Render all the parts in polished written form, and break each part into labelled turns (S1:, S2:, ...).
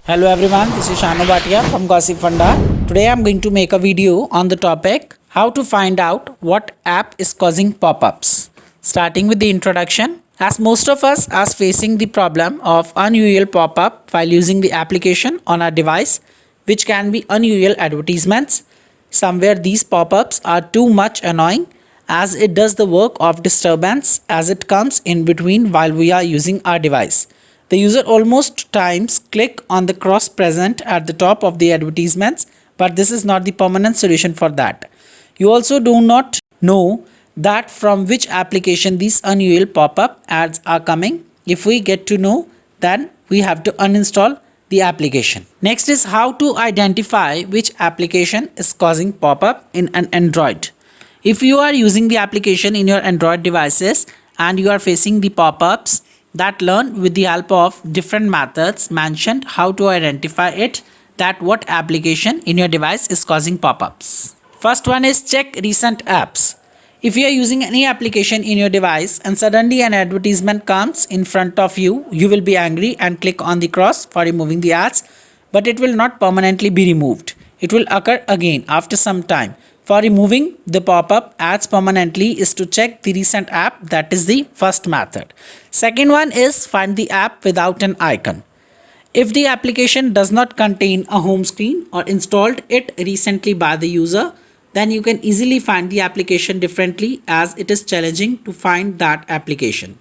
S1: Hello everyone, this is Shanu Bhatia from Gossip Funda. Today I am going to make a video on the topic how to find out what app is causing pop-ups. Starting with the introduction, as most of us are facing the problem of unusual pop-up while using the application on our device, which can be unusual advertisements. Somewhere these pop-ups are too much annoying as it does the work of disturbance as it comes in between while we are using our device. The user almost times click on the cross present at the top of the advertisements, but this is not the permanent solution for that. You also do not know that from which application these unusual pop-up ads are coming. If we get to know, then we have to uninstall the application. Next is how to identify which application is causing pop-up in an Android. If you are using the application in your Android devices and you are facing the pop-ups, that learn with the help of different methods mentioned how to identify it, that what application in your device is causing pop-ups. First one is check recent apps. If you are using any application in your device and suddenly an advertisement comes in front of you, you will be angry and click on the cross for removing the ads, but it will not permanently be removed. It will occur again after some time. For removing the pop-up ads permanently is to check the recent app. That is the first method. Second one is find the app without an icon. If the application does not contain a home screen or installed it recently by the user, then you can easily find the application differently as it is challenging to find that application.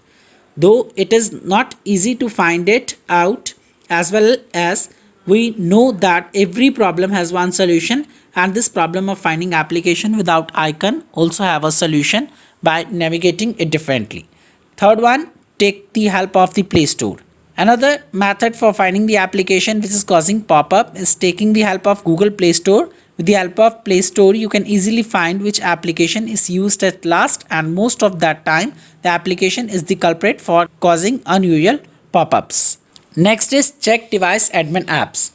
S1: Though it is not easy to find it out, as well as we know that every problem has one solution, and this problem of finding application without icon also have a solution by navigating it differently. Third one, take the help of the Play Store. Another method for finding the application which is causing pop-up is taking the help of Google Play Store. With the help of Play Store, you can easily find which application is used at last, and most of that time the application is the culprit for causing unusual pop-ups. Next is check device admin apps.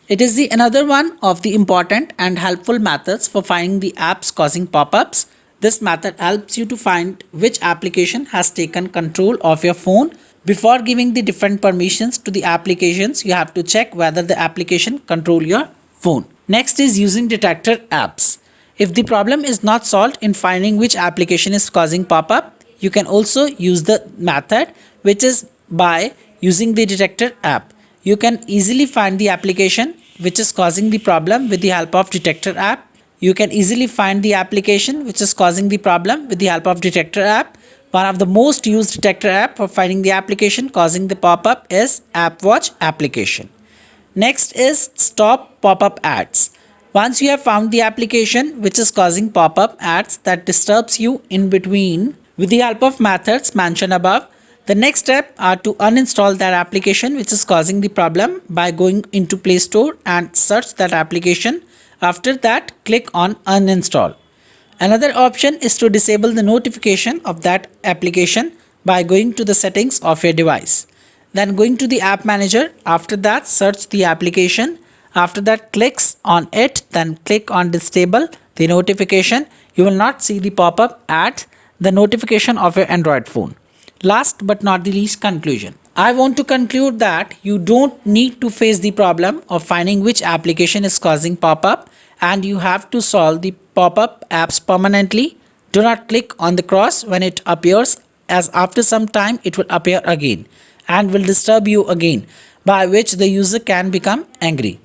S1: It is the another one of the important and helpful methods for finding the apps causing pop-ups. This method helps you to find which application has taken control of your phone. Before giving the different permissions to the applications, you have to check whether the application control your phone. Next is using detector apps. If the problem is not solved in finding which application is causing pop-up, you can also use the method which is by using the detector app. You can easily find the application which is causing the problem with the help of detector app. You can easily find the application which is causing the problem with the help of detector app. One of the most used detector app for finding the application causing the pop-up is AppWatch application. Next is stop pop-up ads. Once you have found the application which is causing pop-up ads that disturbs you in between with the help of methods mentioned above, the next step are to uninstall that application which is causing the problem by going into Play Store and search that application. After that, click on uninstall. Another option is to disable the notification of that application by going to the settings of your device. Then going to the app manager. After that, search the application. After that, clicks on it, then click on disable the notification. You will not see the pop-up at the notification of your Android phone. Last but not the least, conclusion. I want to conclude that you don't need to face the problem of finding which application is causing pop-up, and you have to solve the pop-up apps permanently. Do not click on the cross when it appears, as after some time it will appear again and will disturb you again, by which the user can become angry.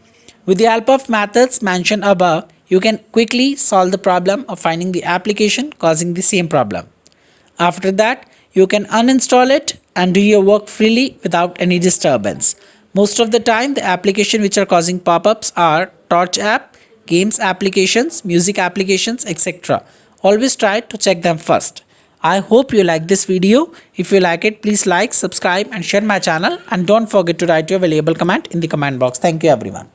S1: With the help of methods mentioned above, you can quickly solve the problem of finding the application causing the same problem. After that, you can uninstall it and do your work freely without any disturbance. Most of the time, the applications which are causing pop-ups are Torch app, games applications, music applications, etc. Always try to check them first. I hope you like this video. If you like it, please like, subscribe and share my channel, and don't forget to write your valuable comment in the comment box. Thank you everyone.